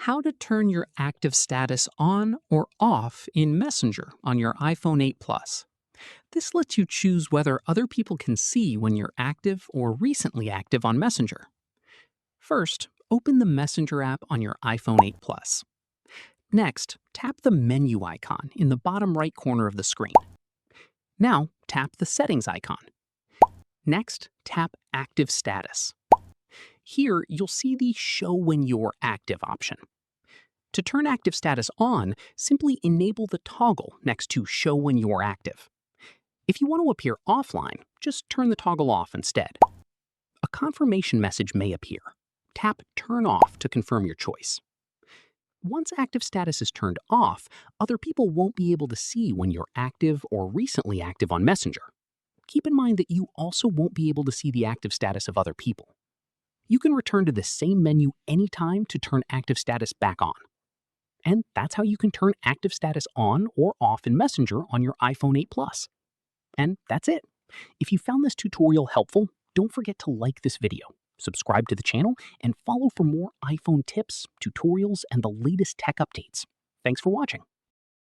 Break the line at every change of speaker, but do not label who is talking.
How to turn your active status on or off in Messenger on your iPhone 8 Plus. This lets you choose whether other people can see when you're active or recently active on Messenger. First, open the Messenger app on your iPhone 8 Plus. Next, tap the menu icon in the bottom right corner of the screen. Now, tap the settings icon. Next, tap Active Status. Here, you'll see the Show When You're Active option. To turn active status on, simply enable the toggle next to Show When You're Active. If you want to appear offline, just turn the toggle off instead. A confirmation message may appear. Tap Turn Off to confirm your choice. Once active status is turned off, other people won't be able to see when you're active or recently active on Messenger. Keep in mind that you also won't be able to see the active status of other people. You can return to the same menu anytime to turn active status back on. And that's how you can turn active status on or off in Messenger on your iPhone 8 Plus. And that's it. If you found this tutorial helpful, don't forget to like this video, subscribe to the channel, and follow for more iPhone tips, tutorials, and the latest tech updates. Thanks for watching.